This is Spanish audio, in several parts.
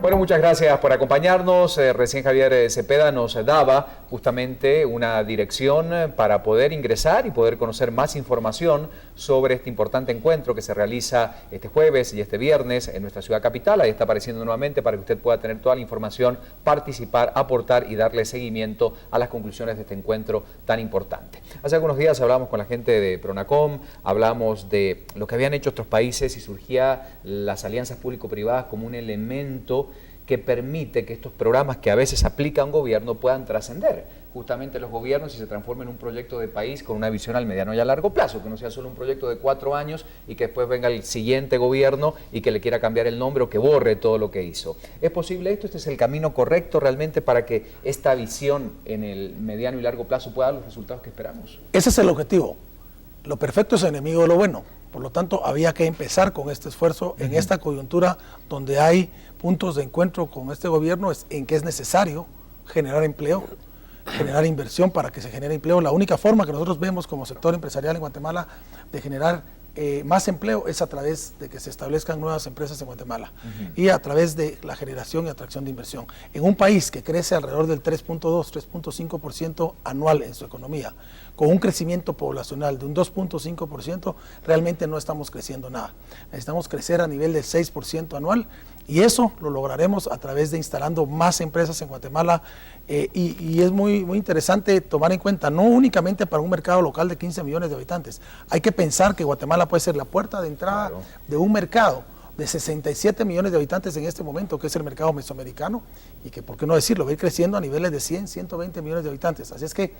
Bueno, muchas gracias por acompañarnos. Recién Javier Cepeda nos daba justamente una dirección para poder ingresar y poder conocer más información sobre este importante encuentro que se realiza este jueves y este viernes en nuestra ciudad capital. Ahí está apareciendo nuevamente para que usted pueda tener toda la información, participar, aportar y darle seguimiento a las conclusiones de este encuentro tan importante. Hace algunos días hablamos con la gente de Pronacom, hablamos de lo que habían hecho otros países y surgía las alianzas público-privadas como un elemento que permite que estos programas que a veces aplica un gobierno puedan trascender justamente los gobiernos y se transformen en un proyecto de país con una visión al mediano y a largo plazo, que no sea solo un proyecto de 4 años y que después venga el siguiente gobierno y que le quiera cambiar el nombre o que borre todo lo que hizo. ¿Es posible esto? ¿Este es el camino correcto realmente para que esta visión en el mediano y largo plazo pueda dar los resultados que esperamos? Ese es el objetivo. Lo perfecto es enemigo de lo bueno. Por lo tanto, había que empezar con este esfuerzo en esta coyuntura donde hay puntos de encuentro con este gobierno en que es necesario generar empleo, generar inversión para que se genere empleo. La única forma que nosotros vemos como sector empresarial en Guatemala de generar más empleo es a través de que se establezcan nuevas empresas en Guatemala y a través de la generación y atracción de inversión. En un país que crece alrededor del 3.2, 3.5% anual en su economía, con un crecimiento poblacional de un 2.5%, realmente no estamos creciendo nada. Necesitamos crecer a nivel del 6% anual y eso lo lograremos a través de instalando más empresas en Guatemala y es muy interesante tomar en cuenta, no únicamente para un mercado local de 15 millones de habitantes. Hay que pensar que Guatemala puede ser la puerta de entrada de un mercado de 67 millones de habitantes en este momento, que es el mercado mesoamericano, y que, por qué no decirlo, va a ir creciendo a niveles de 100, 120 millones de habitantes. Así es que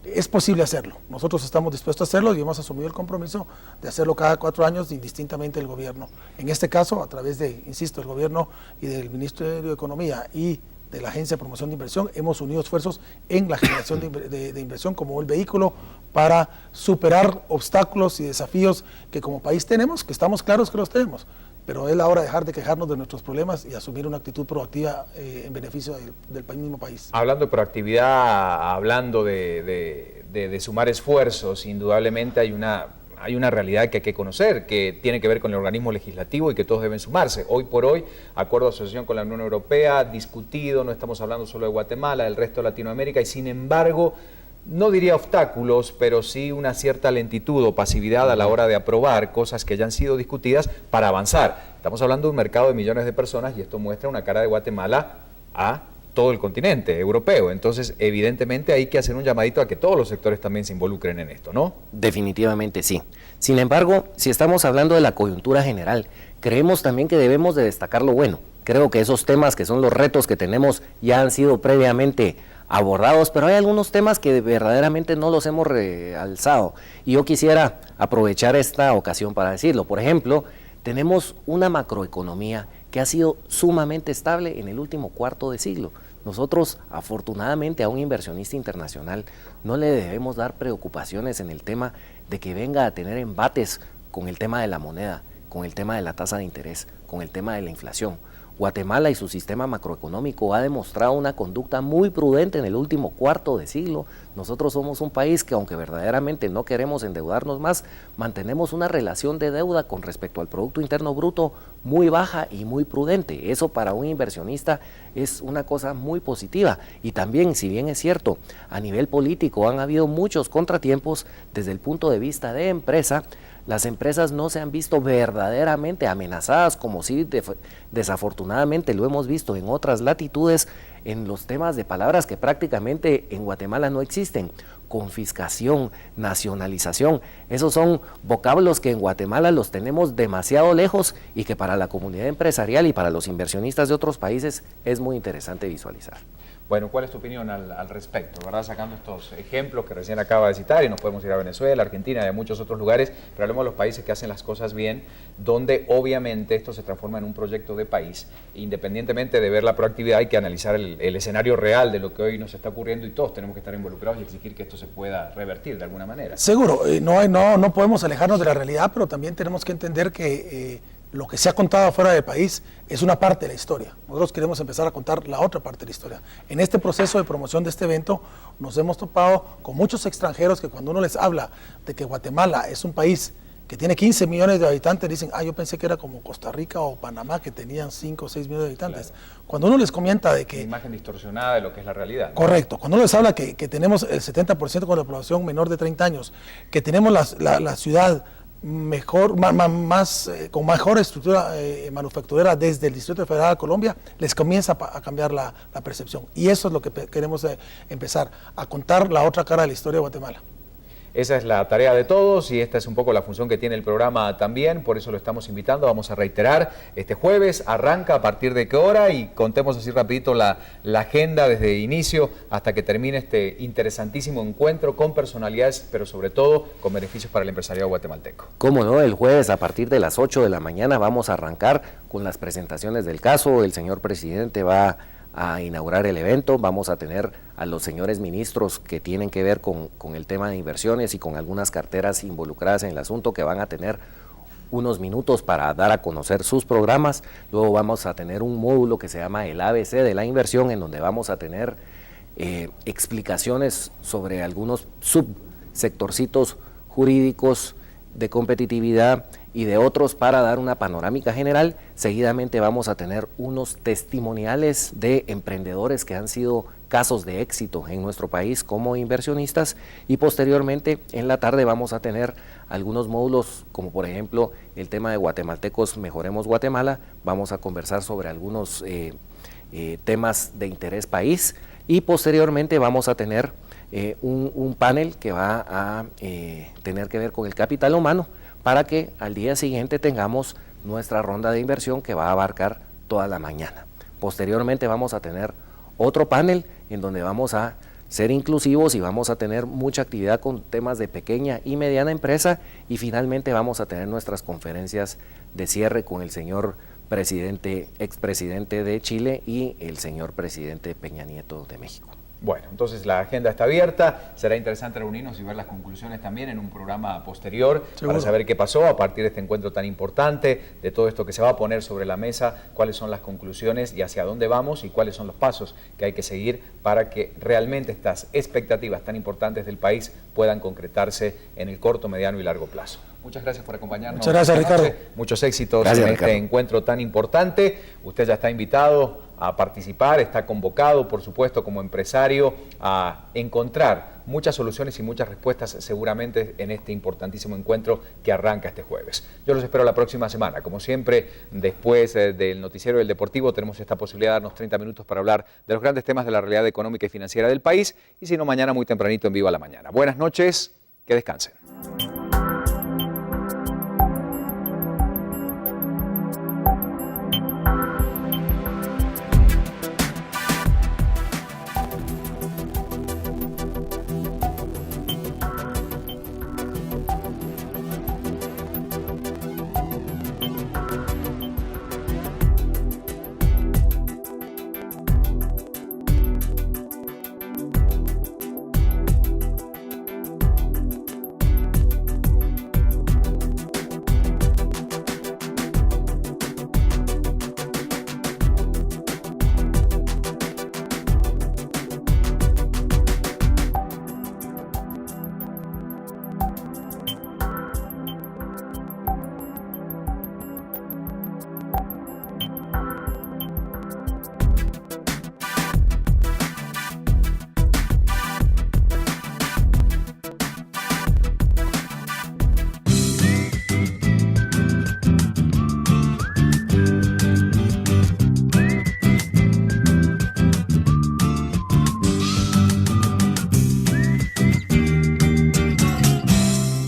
es posible hacerlo. Nosotros estamos dispuestos a hacerlo y hemos asumido el compromiso de hacerlo cada 4 años, indistintamente el gobierno. En este caso, a través de, insisto, el gobierno y del Ministerio de Economía y de la Agencia de Promoción de Inversión, hemos unido esfuerzos en la generación de inversión como el vehículo para superar obstáculos y desafíos que como país tenemos, que estamos claros que los tenemos, pero es la hora de dejar de quejarnos de nuestros problemas y asumir una actitud proactiva en beneficio del mismo país. Hablando de proactividad, hablando de sumar esfuerzos, indudablemente hay una realidad que hay que conocer, que tiene que ver con el organismo legislativo y que todos deben sumarse. Hoy por hoy, acuerdo de asociación con la Unión Europea, discutido, no estamos hablando solo de Guatemala, del resto de Latinoamérica, y sin embargo, no diría obstáculos, pero sí una cierta lentitud o pasividad a la hora de aprobar cosas que ya han sido discutidas para avanzar. Estamos hablando de un mercado de millones de personas y esto muestra una cara de Guatemala a todo el continente europeo. Entonces, evidentemente hay que hacer un llamadito a que todos los sectores también se involucren en esto, ¿no? Definitivamente sí. Sin embargo, si estamos hablando de la coyuntura general, creemos también que debemos de destacar lo bueno. Creo que esos temas que son los retos que tenemos ya han sido previamente abordados, pero hay algunos temas que verdaderamente no los hemos realzado. Y yo quisiera aprovechar esta ocasión para decirlo. Por ejemplo, tenemos una macroeconomía que ha sido sumamente estable en el último cuarto de siglo. Nosotros, afortunadamente, a un inversionista internacional no le debemos dar preocupaciones en el tema de que venga a tener embates con el tema de la moneda, con el tema de la tasa de interés, con el tema de la inflación. Guatemala y su sistema macroeconómico ha demostrado una conducta muy prudente en el último cuarto de siglo. Nosotros somos un país que, aunque verdaderamente no queremos endeudarnos más, mantenemos una relación de deuda con respecto al Producto Interno Bruto muy baja y muy prudente. Eso para un inversionista es una cosa muy positiva. Y también, si bien es cierto, a nivel político han habido muchos contratiempos desde el punto de vista de empresa. Las empresas no se han visto verdaderamente amenazadas como sí desafortunadamente lo hemos visto en otras latitudes en los temas de palabras que prácticamente en Guatemala no existen. Confiscación, nacionalización, esos son vocablos que en Guatemala los tenemos demasiado lejos y que para la comunidad empresarial y para los inversionistas de otros países es muy interesante visualizar. Bueno, ¿cuál es tu opinión al respecto? ¿Verdad? Sacando estos ejemplos que recién acaba de citar, y nos podemos ir a Venezuela, Argentina y a muchos otros lugares, pero hablemos de los países que hacen las cosas bien, donde obviamente esto se transforma en un proyecto de país. Independientemente de ver la proactividad, hay que analizar el escenario real de lo que hoy nos está ocurriendo y todos tenemos que estar involucrados y exigir que esto se pueda revertir de alguna manera. Seguro, no podemos alejarnos de la realidad, pero también tenemos que entender que lo que se ha contado afuera del país es una parte de la historia. Nosotros queremos empezar a contar la otra parte de la historia. En este proceso de promoción de este evento nos hemos topado con muchos extranjeros que cuando uno les habla de que Guatemala es un país que tiene 15 millones de habitantes, dicen, yo pensé que era como Costa Rica o Panamá, que tenían 5 o 6 millones de habitantes. Claro. Cuando uno les comenta de que... Una imagen distorsionada de lo que es la realidad, ¿no? Correcto. Cuando uno les habla que tenemos el 70% con la población menor de 30 años, que tenemos la ciudad mejor, con mejor estructura manufacturera desde el Distrito Federal de Colombia, les comienza a cambiar la percepción. Y eso es lo que queremos empezar, a contar la otra cara de la historia de Guatemala. Esa es la tarea de todos y esta es un poco la función que tiene el programa también, por eso lo estamos invitando. Vamos a reiterar, este jueves arranca a partir de qué hora y contemos así rapidito la agenda desde inicio hasta que termine este interesantísimo encuentro con personalidades, pero sobre todo con beneficios para el empresariado guatemalteco. Cómo no, el jueves a partir de las 8 de la mañana vamos a arrancar con las presentaciones del caso. El señor presidente va a inaugurar el evento, vamos a tener a los señores ministros que tienen que ver con el tema de inversiones y con algunas carteras involucradas en el asunto que van a tener unos minutos para dar a conocer sus programas. Luego vamos a tener un módulo que se llama el ABC de la inversión, en donde vamos a tener explicaciones sobre algunos subsectorcitos jurídicos de competitividad y de otros para dar una panorámica general. Seguidamente vamos a tener unos testimoniales de emprendedores que han sido casos de éxito en nuestro país como inversionistas y posteriormente en la tarde vamos a tener algunos módulos como por ejemplo el tema de guatemaltecos Mejoremos Guatemala. Vamos a conversar sobre algunos temas de interés país y posteriormente vamos a tener un panel que va a tener que ver con el capital humano para que al día siguiente tengamos nuestra ronda de inversión que va a abarcar toda la mañana. Posteriormente vamos a tener otro panel en donde vamos a ser inclusivos y vamos a tener mucha actividad con temas de pequeña y mediana empresa y finalmente vamos a tener nuestras conferencias de cierre con el señor presidente, expresidente de Chile y el señor presidente Peña Nieto de México. Bueno, entonces la agenda está abierta, será interesante reunirnos y ver las conclusiones también en un programa posterior. ¿Seguro? Para saber qué pasó a partir de este encuentro tan importante, de todo esto que se va a poner sobre la mesa, cuáles son las conclusiones y hacia dónde vamos y cuáles son los pasos que hay que seguir para que realmente estas expectativas tan importantes del país puedan concretarse en el corto, mediano y largo plazo. Muchas gracias por acompañarnos. Muchas gracias, Ricardo. Muchos éxitos gracias, en Ricardo. este encuentro tan importante. Usted ya está invitado a participar, está convocado, por supuesto, como empresario, a encontrar muchas soluciones y muchas respuestas seguramente en este importantísimo encuentro que arranca este jueves. Yo los espero la próxima semana. Como siempre, después del noticiero del Deportivo, tenemos esta posibilidad de darnos 30 minutos para hablar de los grandes temas de la realidad económica y financiera del país, y si no, mañana muy tempranito en Viva la Mañana. Buenas noches, que descansen.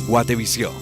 Guatevisión,